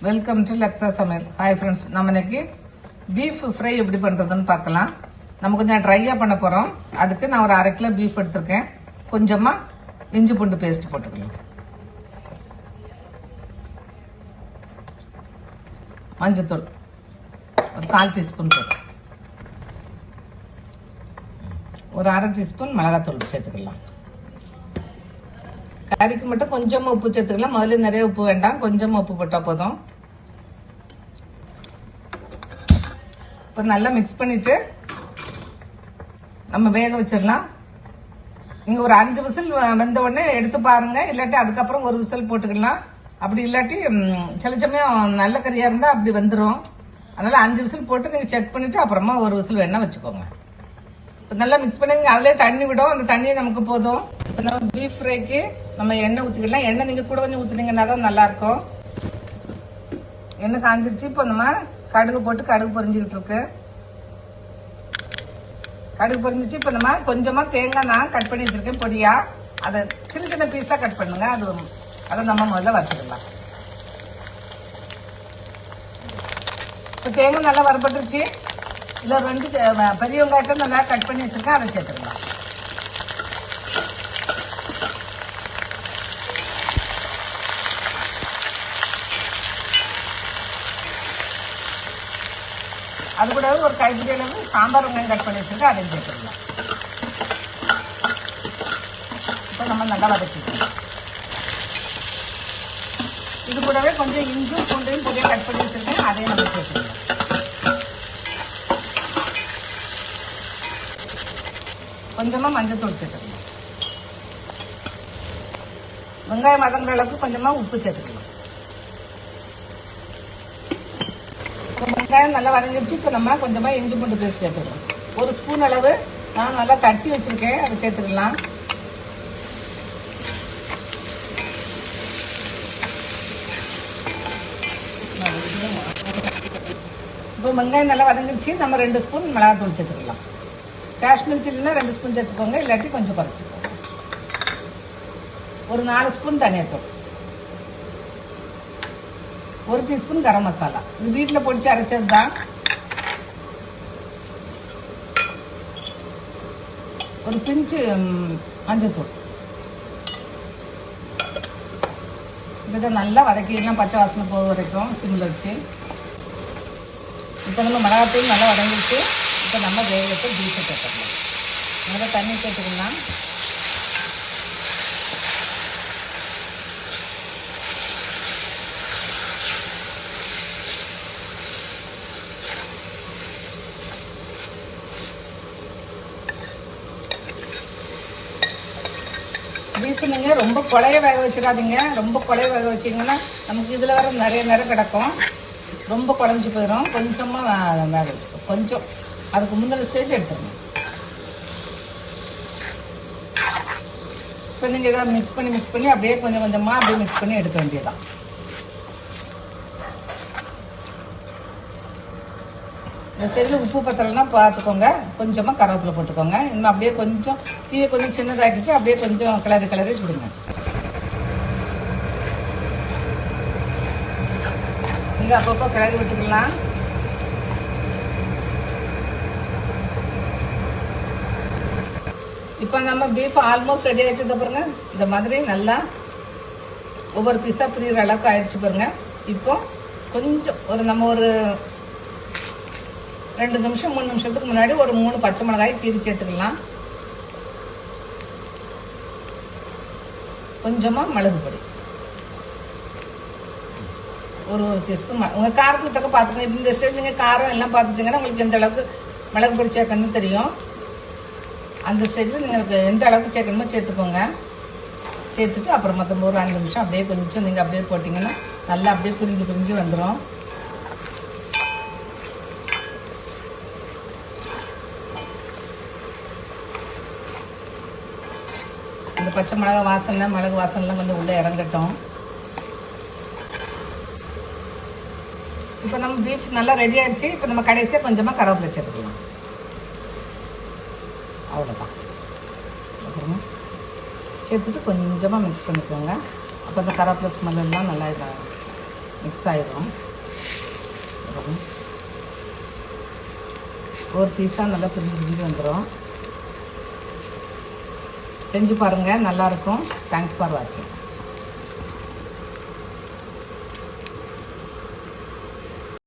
Welcome to லக்ஸா சமையல். Hi friends, நம்ம இன்னைக்கு பீஃப் ஃப்ரை எப்படி பண்றதுன்னு பார்க்கலாம். நம்ம கொஞ்சம் ட்ரையா பண்ண போறோம். அதுக்கு நான் ஒரு 1/2 கிலோ பீஃப் எடுத்திருக்கேன். கொஞ்சமா இஞ்சி பூண்டு பேஸ்ட் போட்டுக்கலாம். மஞ்சத்தூள் ஒரு 1/4 டீஸ்பூன் போட்டு, ஒரு 1/2 டீஸ்பூன் மிளகாத்தூள் சேர்த்துக்கலாம். கறிக்கு மட்டும் கொஞ்சமா உப்பு சேர்த்துக்கலாம். முதல்ல நிறைய உப்பு வேண்டாம், கொஞ்சமா உப்பு போட்டா போதும். இப்ப நல்லா மிக்ஸ் பண்ணிட்டு நம்ம வேக வச்சிடலாம். நீங்க ஒரு 5 விசில் வெந்த உடனே எடுத்து பாருங்க. இல்லாட்டி அதுக்கப்புறம் ஒரு விசில் போட்டுக்கலாம். அப்படி இல்லாட்டி சில சமயம் நல்ல கறியா இருந்தா அப்படி வந்துடும். அதனால 5 விசில் போட்டு நீங்க செக் பண்ணிட்டு அப்புறமா ஒரு விசில் வேணா வச்சுக்கோங்க. நல்லா மிக்ஸ் பண்ணி அதுலயே தண்ணி விடும். அந்த தண்ணியே நமக்கு போதும். நம்ம பீஃப் ஃப்ரைக்கு நம்ம எண்ணெய் ஊற்றிக்கலாம். எண்ணெய் நீங்க கூட கொஞ்சம் ஊத்துனீங்கன்னா தான் நல்லா இருக்கும். எண்ணெய் காஞ்சிருச்சு. இப்போ நம்ம கடுகு போட்டு கடுகு பொரிஞ்சுக்கிட்டு இருக்கு. கடுகு பொரிஞ்சிச்சு. இப்போ நம்ம கொஞ்சமா தேங்காய் நான் கட் பண்ணி வச்சிருக்கேன் பொடியா. அதை சின்ன சின்ன பீஸா கட் பண்ணுங்க. அதை நம்ம முதல்ல வறுத்துக்கலாம். இப்போ தேங்காய் நல்லா வறுபட்டுருச்சு. இல்ல 2 பெரிய வெங்காயத்தை நல்லா கட் பண்ணி வச்சிருக்கேன். அதை சேர்த்துக்கலாம். அது கூட ஒரு கைப்பிடி அளவு சாம்பார் வெங்காயம் கட் பண்ணி வச்சிருக்கேன். அதையும் சேர்த்துக்கலாம். இப்போ நம்ம நல்லா வதக்கிக்கலாம். இது கூடவே கொஞ்சம் இஞ்சும் பூண்டையும் பொடியா கட் பண்ணி வச்சிருக்கேன். அதையும் நம்ம சேர்த்துக்கலாம். கொஞ்சமா மஞ்சத்தூள் சேர்த்துக்கலாம். வெங்காயம் வதங்குற அளவுக்கு கொஞ்சமா உப்பு சேர்த்துக்கலாம். வெங்காயம் நல்லா வதங்கிடுச்சு. இப்ப நம்ம கொஞ்சமா இஞ்சி பூண்டு பேஸ்ட் சேர்த்துக்கலாம். 1 ஸ்பூன் அளவு நான் நல்லா தட்டி வச்சிருக்கேன். அதை சேர்த்துக்கலாம். இப்போ வெங்காயம் நல்லா வதங்கிடுச்சு. நம்ம 2 ஸ்பூன் மிளகாத்தூள் சேர்த்துக்கலாம். காஷ்மீர் சில்லினா 2 ஸ்பூன் சேர்த்துக்கோங்க. இல்லாட்டி கொஞ்சம் குறைச்சிக்கோங்க. ஒரு 4 ஸ்பூன் தனியாத்தூள், 1 டீஸ்பூன் கரம் மசாலா. இது வீட்டில் பொடிச்சு அரைச்சது தான். ஒரு பிஞ்சு மஞ்சத்தூள். இதை நல்லா வதக்கிடலாம். பச்சை வாசனை போக வரைக்கும் சிம்மில் வச்சு. இப்போ நம்ம மிளகாத்தூள் நல்லா வதங்கிடுச்சு. இப்போ நம்ம வேக வச்சு பீஃபை சேர்த்துக்கலாம். நல்லா தண்ணி சேர்த்துக்கலாம். பீஃப் நீங்க ரொம்ப குழைய வேக வச்சிடாதீங்க. ரொம்ப குழைய வேக வச்சீங்கன்னா நமக்கு இதுல வர நிறைய நேரம் கிடக்கும். ரொம்ப குழஞ்சு போயிடும். கொஞ்சமா வேக வச்சுக்கோ. கொஞ்சம் அதுக்கு முந்தின ஸ்டேஜ் எடுத்துக்கணும். இப்போ நீங்க இதை மிக்ஸ் பண்ணி அப்படியே கொஞ்சம் கொஞ்சமா அப்படியே மிக்ஸ் பண்ணி எடுக்க வேண்டியதான். இந்த ஸ்டேஜில் உப்பு பத்தலைன்னா பார்த்துக்கோங்க. கொஞ்சமா கருவேப்பிலை போட்டுக்கோங்க. இன்னும் அப்படியே கொஞ்சம் தீயை கொஞ்சம் சின்னதாக்கிட்டு அப்படியே கொஞ்சம் கிளறி விடுங்க. நீங்க அப்பப்போ கிளறி விட்டுக்கலாம். இப்போ நம்ம பீஃப் ஆல்மோஸ்ட் ரெடி ஆயிடுச்சு. பாருங்க, இந்த மாதிரி நல்லா ஒவ்வொரு பீஸா பிரிகிற அளவுக்கு ஆயிடுச்சு பாருங்க. இப்போ கொஞ்சம் நம்ம ஒரு 2 நிமிஷம் 3 நிமிஷத்துக்கு முன்னாடி ஒரு 3 பச்சை மிளகாய் கீறி சேர்த்துக்கலாம். கொஞ்சமா மிளகு பொடி, ஒரு டீஸ்பூன். உங்க காரத்துக்கு தக்க பார்த்துக்கணும். இந்த ஸ்டேஜ் நீங்க காரம் எல்லாம் பார்த்துச்சிங்கன்னா உங்களுக்கு எந்த அளவுக்கு மிளகு பொடி சேர்க்கணும்னு தெரியும். அந்த ஸ்டேஜில் நீங்கள் எந்த அளவுக்கு சேர்க்கணுமோ சேர்த்துக்கோங்க. சேர்த்துட்டு அப்புறம் மொத்தம் ஒரு 5 நிமிஷம் அப்படியே கொஞ்சம் நீங்கள் அப்படியே போட்டிங்கன்னா நல்லா அப்படியே பிரிஞ்சு வந்துடும். இந்த பச்சை மிளகு வாசனைலாம் கொஞ்சம் உள்ளே இறங்கட்டும். இப்போ நம்ம பீஃப் நல்லா ரெடி ஆயிடுச்சு. இப்போ நம்ம கடைசியாக கொஞ்சமாக கருவேப்பிலை சேர்த்துக்கலாம். அவ்வளோதான். அப்புறமா சேர்த்துட்டு கொஞ்சமாக மிக்ஸ் பண்ணிக்கோங்க. அப்போ அந்த கருவேப்பிலை ஸ்மெல் எல்லாம் நல்லா இதாகும். மிக்ஸ் ஆயிடும். ஒரு பீஸாக நல்லா பிரிஞ்சு வந்துடும். செஞ்சு பாருங்கள், நல்லாயிருக்கும். தேங்க்ஸ் ஃபார் வாட்சிங்.